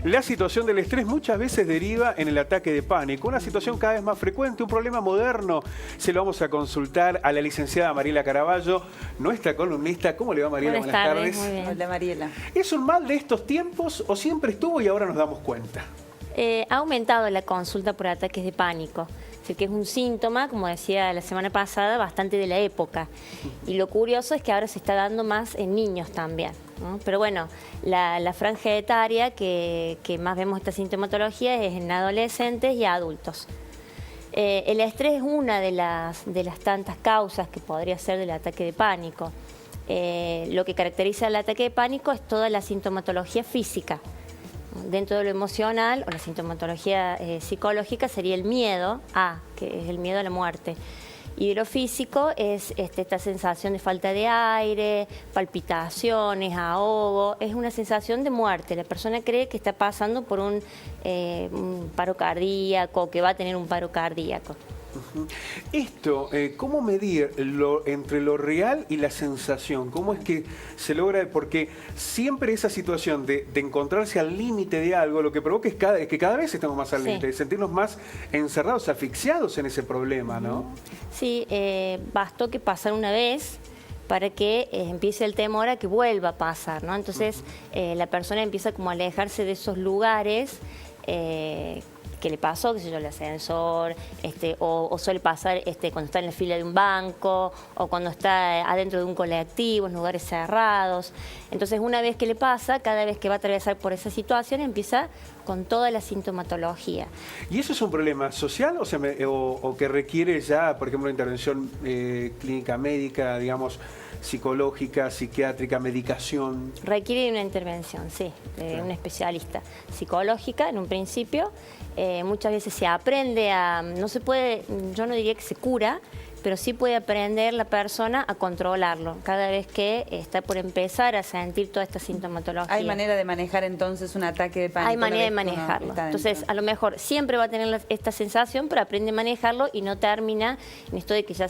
La situación del estrés muchas veces deriva en el ataque de pánico, una situación cada vez más frecuente, un problema moderno. Se lo vamos a consultar a la licenciada Mariela Caraballo, nuestra columnista. ¿Cómo le va, Mariela? Buenas tardes. Muy bien. Hola, Mariela. ¿Es un mal de estos tiempos o siempre estuvo y ahora nos damos cuenta? Ha aumentado la consulta por ataques de pánico. Así que es un síntoma, como decía la semana pasada, bastante de la época. Y lo curioso es que ahora se está dando más en niños también, ¿no? Pero bueno, la franja etaria que más vemos esta sintomatología es en adolescentes y adultos. El estrés es una de las tantas causas que podría ser del ataque de pánico. Lo que caracteriza el ataque de pánico es toda la sintomatología física. Dentro de lo emocional o la sintomatología psicológica sería el miedo que es el miedo a la muerte. Y de lo físico es esta sensación de falta de aire, palpitaciones, ahogo, es una sensación de muerte. La persona cree que está pasando por un paro cardíaco, que va a tener un paro cardíaco. Esto, ¿cómo medir entre lo real y la sensación? ¿Cómo es que se logra? Porque siempre esa situación de encontrarse al límite de algo, lo que provoca es que cada vez estamos más al límite, de sentirnos más encerrados, asfixiados en ese problema, ¿no? Sí, bastó que pasara una vez para que empiece el temor a que vuelva a pasar, ¿no? Entonces la persona empieza como a alejarse de esos lugares que le pasó, qué sé yo, el ascensor, o suele pasar cuando está en la fila de un banco, o cuando está adentro de un colectivo, en lugares cerrados. Entonces, una vez que le pasa, cada vez que va a atravesar por esa situación, empieza con toda la sintomatología. ¿Y eso es un problema social o que requiere ya, por ejemplo, intervención clínica médica, digamos, psicológica, psiquiátrica, medicación? Requiere una intervención, sí, de un especialista. Psicológica, en un principio, muchas veces se aprende no se puede, yo no diría que se cura, pero sí puede aprender la persona a controlarlo cada vez que está por empezar a sentir toda esta sintomatología. ¿Hay manera de manejar entonces un ataque de pánico? Hay manera de manejarlo. Entonces, a lo mejor siempre va a tener esta sensación, pero aprende a manejarlo y no termina en esto de que ya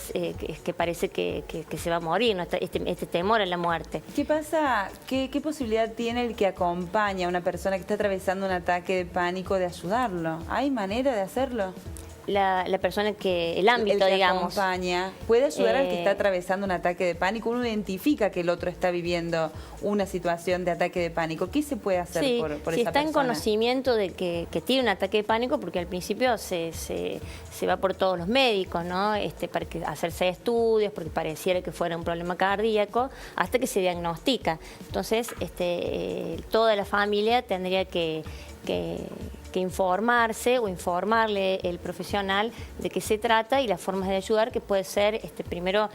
que parece que se va a morir, ¿no? este temor a la muerte. ¿Qué pasa? ¿Qué posibilidad tiene el que acompaña a una persona que está atravesando un ataque de pánico de ayudarlo? ¿Hay manera de hacerlo? La persona el ámbito, el que digamos. acompaña, puede ayudar al que está atravesando un ataque de pánico. Uno identifica que el otro está viviendo una situación de ataque de pánico. ¿Qué se puede hacer por esa persona? Si está en conocimiento de que tiene un ataque de pánico, porque al principio se va por todos los médicos, ¿no? Para hacerse estudios, porque pareciera que fuera un problema cardíaco, hasta que se diagnostica. Entonces, toda la familia tendría que informarse o informarle el profesional de qué se trata y las formas de ayudar, que puede ser primero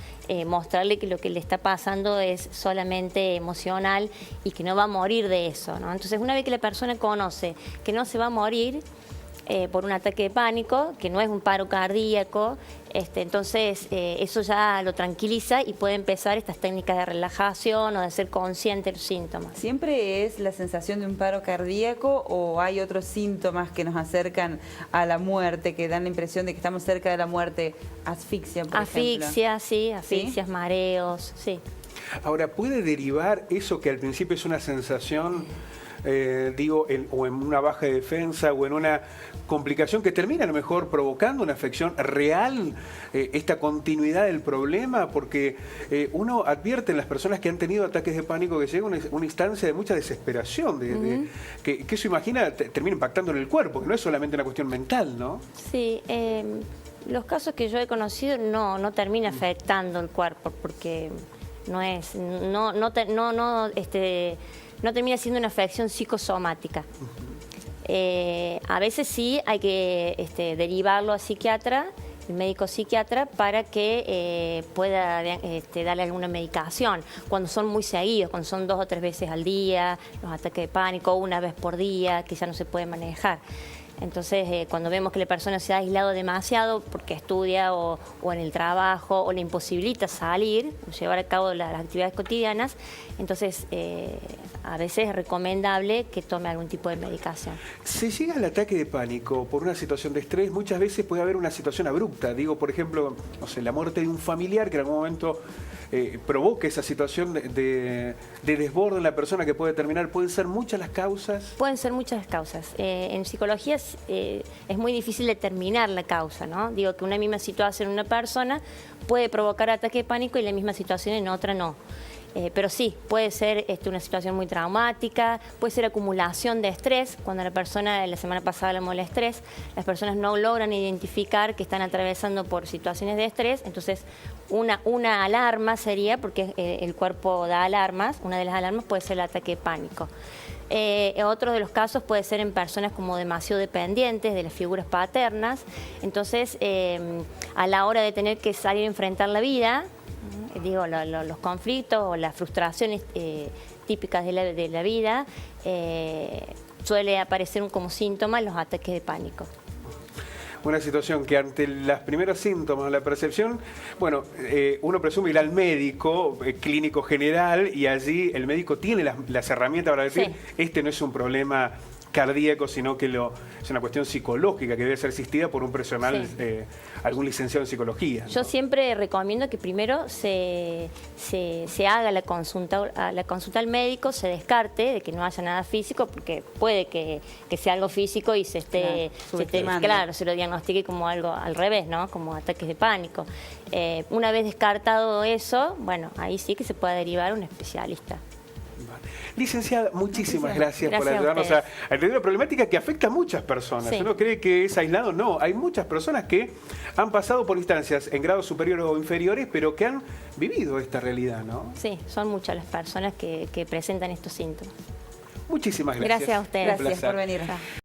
mostrarle que lo que le está pasando es solamente emocional y que no va a morir de eso, ¿no? Entonces, una vez que la persona conoce que no se va a morir por un ataque de pánico, que no es un paro cardíaco, entonces eso ya lo tranquiliza y puede empezar estas técnicas de relajación o de ser consciente de los síntomas. ¿Siempre es la sensación de un paro cardíaco o hay otros síntomas que nos acercan a la muerte, que dan la impresión de que estamos cerca de la muerte? Asfixia, por ejemplo. Asfixia, sí, asfixias, mareos, sí. Ahora, ¿puede derivar eso que al principio es una sensación, o en una baja de defensa o en una complicación que termina a lo mejor provocando una afección real, esta continuidad del problema? Porque uno advierte en las personas que han tenido ataques de pánico que llega una instancia de mucha desesperación, que eso termina impactando en el cuerpo, que no es solamente una cuestión mental, ¿no? Sí, los casos que yo he conocido no termina afectando el cuerpo, porque no termina siendo una afección psicosomática. A veces sí hay que derivarlo a psiquiatra, el médico psiquiatra, para que pueda darle alguna medicación. Cuando son muy seguidos, cuando son 2 o 3 veces al día, los ataques de pánico, una vez por día, que ya no se puede manejar. Entonces, cuando vemos que la persona se ha aislado demasiado porque estudia o en el trabajo o le imposibilita salir, llevar a cabo las actividades cotidianas, entonces a veces es recomendable que tome algún tipo de medicación. Si llega al ataque de pánico por una situación de estrés, muchas veces puede haber una situación abrupta. Digo, por ejemplo, no sé, la muerte de un familiar que en algún momento provoque esa situación de desborde en la persona que puede terminar. ¿Pueden ser muchas las causas? Pueden ser muchas las causas. En psicología es muy difícil determinar la causa, ¿no? Digo que una misma situación en una persona puede provocar ataque de pánico y la misma situación en otra no. Pero sí, puede ser una situación muy traumática, puede ser acumulación de estrés. Cuando la persona, la semana pasada hablamos del estrés, las personas no logran identificar que están atravesando por situaciones de estrés, entonces una alarma sería, porque el cuerpo da alarmas, una de las alarmas puede ser el ataque de pánico. Otro de los casos puede ser en personas como demasiado dependientes de las figuras paternas, entonces a la hora de tener que salir a enfrentar la vida, digo, los conflictos o las frustraciones típicas de la vida, suele aparecer como síntoma los ataques de pánico. Una situación que ante los primeros síntomas, la percepción, bueno, uno presume ir al médico clínico general y allí el médico tiene las herramientas para decir, sí, este no es un problema cardíaco, sino que es una cuestión psicológica que debe ser asistida por un profesional, sí, algún licenciado en psicología, ¿no? Yo siempre recomiendo que primero se haga la consulta al médico, se descarte de que no haya nada físico, porque puede que sea algo físico y se lo diagnostique como algo al revés, ¿no? Como ataques de pánico. Una vez descartado eso, bueno, ahí sí que se puede derivar a un especialista. Licenciada, muchísimas gracias por ayudarnos a entender una problemática que afecta a muchas personas. Sí. Uno cree que es aislado, no. Hay muchas personas que han pasado por instancias en grados superiores o inferiores, pero que han vivido esta realidad, ¿no? Sí, son muchas las personas que presentan estos síntomas. Muchísimas gracias. Gracias a ustedes. Gracias por venir.